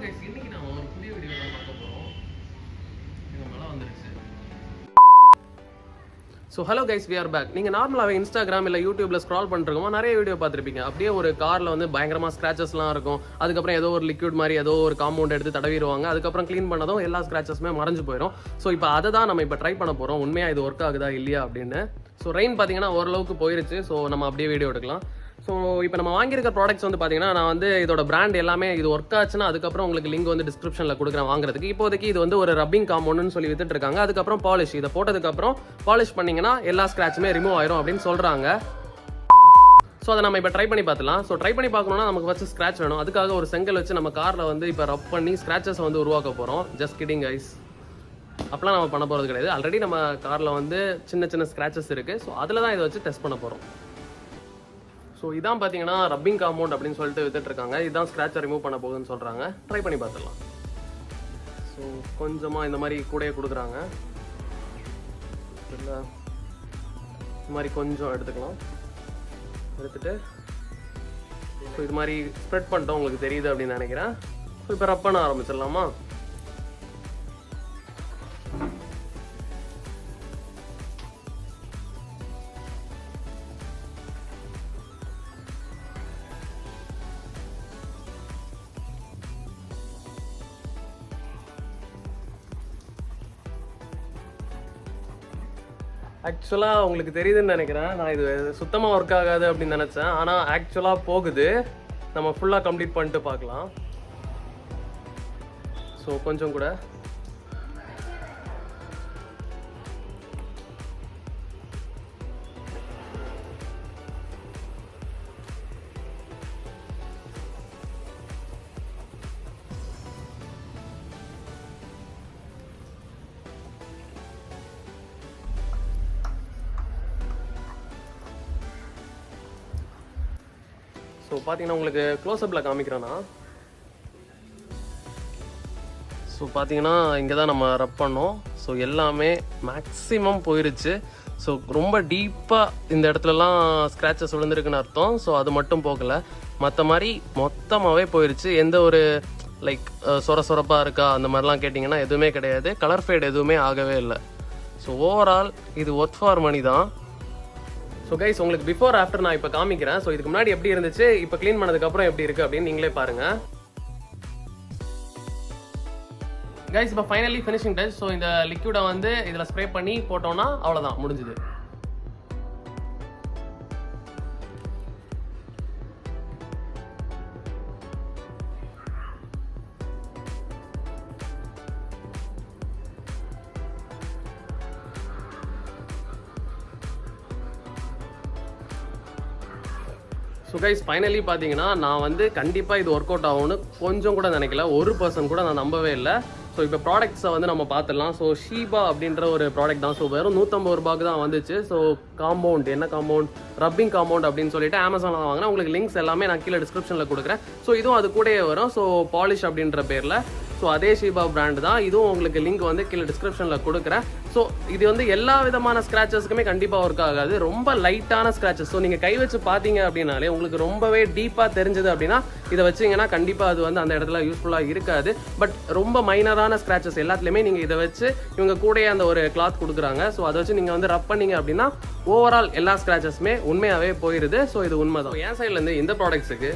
Guys, இன்னைக்கு நாம ஒரு புதிய வீடியோ தான் பார்க்க போறோம். இந்த மழை வந்துருச்சு. So hello guys, we are back. நீங்கள் நார்மலாகவே இன்ஸ்டாகிராம் இல்லை யூடியூப்ல ஸ்க்ரால் பண்ணிருக்கோம், நிறைய வீடியோ பார்த்துருப்பீங்க. அப்படியே ஒரு காரில் வந்து பயங்கரமாக ஸ்க்ராச்சஸ்லாம் இருக்கும். அதுக்கப்புறம் ஏதோ ஒரு லிக்விட் மாதிரி ஏதோ ஒரு காம்பவுண்ட் எடுத்து தடவிடுவாங்க. அதுக்கப்புறம் க்ளீன் பண்ணதும் எல்லா ஸ்க்ராச்சஸுமே மறைஞ்சு போயிடும். ஸோ இப்போ அதை தான் நம்ம இப்போ ட்ரை பண்ண போகிறோம், உண்மையாக இது ஒர்க் ஆகுதா இல்லையா அப்படின்னு. ஸோ ரெயின் பார்த்தீங்கன்னா ஓரளவுக்கு போயிருச்சு. ஸோ நம்ம அப்படியே வீடியோ எடுக்கலாம். ஸோ இப்போ நம்ம வாங்கியிருக்க ப்ராடக்ட்ஸ் வந்து பார்த்தீங்கன்னா, நான் வந்து இதோட பிராண்ட் எல்லாமே இது ஒர்க் ஆச்சுன்னா அதுக்கப்புறம் உங்களுக்கு லிங்க் வந்து டிஸ்கிரிப்ஷனில் கொடுக்குறேன் வாங்குறதுக்கு. இப்போதைக்கு இது வந்து ஒரு ரப்பிங் காம்பவுண்ட்னு சொல்லி வித்துட்டு இருக்காங்க. அதுக்கப்புறம் பாலிஷ், இதை போட்டதுக்கப்புறம் பாலிஷ் பண்ணிங்கன்னா எல்லா ஸ்க்ராட்சுமே ரிமூவ் ஆயிரும் அப்படின்னு சொல்கிறாங்க. ஸோ அதை நம்ம இப்போ ட்ரை பண்ணி பார்த்துலாம். ஸோ ட்ரை பண்ணி பார்க்கணும்னா நமக்கு ஃபஸ்ட்டு ஸ்க்ராட்ச் வேணும். அதுக்காக ஒரு செங்கல் வச்சு நம்ம காரில் வந்து இப்போ ரப் பண்ணி ஸ்க்ராச்சஸ் வந்து உருவாக்க போகிறோம். ஜஸ்ட் கிடிங் கைஸ், அப்பெல்லாம் நம்ம பண்ண போகிறது கிடையாது. ஆல்ரெடி நம்ம காரில் வந்து சின்ன சின்ன ஸ்க்ராச்சஸ் இருக்குது. ஸோ அதில் தான் இதை வச்சு டெஸ்ட் பண்ண போகிறோம். ஸோ இதான் பார்த்தீங்கன்னா ரப்பிங் காம்பவுண்ட் அப்படின்னு சொல்லிட்டு வித்துட்டு இருக்காங்க. இதுதான் ஸ்க்ராட்சை ரிமூவ் பண்ண போகுதுன்னு சொல்கிறாங்க. ட்ரை பண்ணி பார்த்துடலாம். ஸோ கொஞ்சமாக இந்த மாதிரி கூடையே கொடுக்குறாங்க. இல்லை இந்த மாதிரி கொஞ்சம் எடுத்துக்கலாம். எடுத்துகிட்டு ஸோ இது மாதிரி ஸ்ப்ரெட் பண்ணிட்டோம், உங்களுக்கு தெரியுது அப்படின்னு நினைக்கிறேன். ஸோ இப்போ ரப் பண்ண ஆரம்பிச்சிடலாமா? ஆக்சுவலாக உங்களுக்கு தெரியுதுன்னு நினைக்கிறேன். நான் இது சுத்தமாக ஒர்க் ஆகாது அப்படின்னு நினச்சேன். ஆனால் ஆக்சுவலாக போகுது. நம்ம ஃபுல்லாக கம்ப்ளீட் பண்ணிட்டு பார்க்கலாம். ஸோ கொஞ்சம் கூட ஸோ பார்த்தீங்கன்னா உங்களுக்கு க்ளோஸ்அப்பில் காமிக்கிறேன்னா, ஸோ பார்த்தீங்கன்னா இங்கே தான் நம்ம ரப் பண்ணோம். ஸோ எல்லாமே மேக்ஸிமம் போயிருச்சு. ஸோ ரொம்ப டீப்பாக இந்த இடத்துலலாம் ஸ்க்ராச்சஸ் விழுந்துருக்குன்னு அர்த்தம். ஸோ அது மட்டும் போகலை, மற்ற மாதிரி மொத்தமாகவே போயிருச்சு. எந்த ஒரு லைக் சொரப்பாக இருக்கா அந்த மாதிரிலாம் கேட்டிங்கன்னா எதுவுமே கிடையாது. கலர் ஃபேட் எதுவுமே ஆகவே இல்லை. ஸோ ஓவரால் இது ஒர்த் ஃபார் மணி தான். ஸோ கைஸ், உங்களுக்கு பிஃபோர் ஆஃப்டர் நான் இப்போ காமிக்கிறேன். ஸோ இதுக்கு முன்னாடி எப்படி இருந்துச்சு, இப்போ க்ளீன் பண்ணதுக்கப்புறம் எப்படி இருக்குது அப்படின்னு நீங்களே பாருங்கள். கைஸ், இப்போ ஃபைனலி ஃபினிஷிங் டச். ஸோ இந்த லிக்விடை வந்து இதில் ஸ்ப்ரே பண்ணி போட்டோம்னா அவ்வளோதான், முடிஞ்சுது. ஸோ கைஸ், ஃபைனலி பார்த்தீங்கன்னா நான் வந்து கண்டிப்பாக இது ஒர்க் அவுட் ஆகும்னு கொஞ்சம் கூட நினைக்கல. 1% கூட நான் நம்பவே இல்லை. ஸோ இப்போ ப்ராடக்ட்ஸை வந்து நம்ம பார்த்துடலாம். ஸோ ஷீபா அப்படின்ற ஒரு ப்ராடக்ட் தான். ஸோ வெறும் 150 ரூபாய்க்கு தான் வந்துச்சு. ஸோ காம்பவுண்ட், என்ன காம்பவுண்ட், ரப்பிங் காம்பவுண்ட் அப்படின்னு சொல்லிட்டு அமேசானில் தான் வாங்கினேன். உங்களுக்கு லிங்க்ஸ் எல்லாமே நான் கீழே டிஸ்கிரிப்ஷனில் கொடுக்குறேன். ஸோ இதுவும் அது கூடயே வரும். ஸோ பாலிஷ் அப்படின்ற பேரில். ஸோ அதே ஷீபா பிராண்ட் தான். இதுவும் உங்களுக்கு லிங்க் வந்து கீழே டிஸ்கிரிப்ஷனில் கொடுக்குறேன். ஸோ இது வந்து எல்லா விதமான ஸ்க்ராச்சஸ்க்குமே கண்டிப்பாக ஒர்க் ஆகாது. ரொம்ப லைட்டான ஸ்க்ராச்சஸ். ஸோ நீங்கள் கை வச்சு பார்த்தீங்க அப்படின்னாலே உங்களுக்கு ரொம்பவே டீப்பாக தெரிஞ்சது அப்படின்னா இதை வச்சிங்கன்னா கண்டிப்பாக அது வந்து அந்த இடத்துல யூஸ்ஃபுல்லாக இருக்காது. பட் ரொம்ப மைனரான ஸ்க்ராச்சஸ் எல்லாத்துலேயுமே நீங்கள் இதை வச்சு இவங்க கூடயே அந்த ஒரு கிளாத் கொடுக்குறாங்க. ஸோ அதை வச்சு நீங்கள் வந்து ரப் பண்ணீங்க அப்படின்னா ஓவரால் எல்லா ஸ்க்ராச்சஸுமே உண்மையாகவே போயிடுது. ஸோ இது உண்மை தான். என் சைட்லேருந்து இந்த ப்ராடக்ட்ஸுக்கு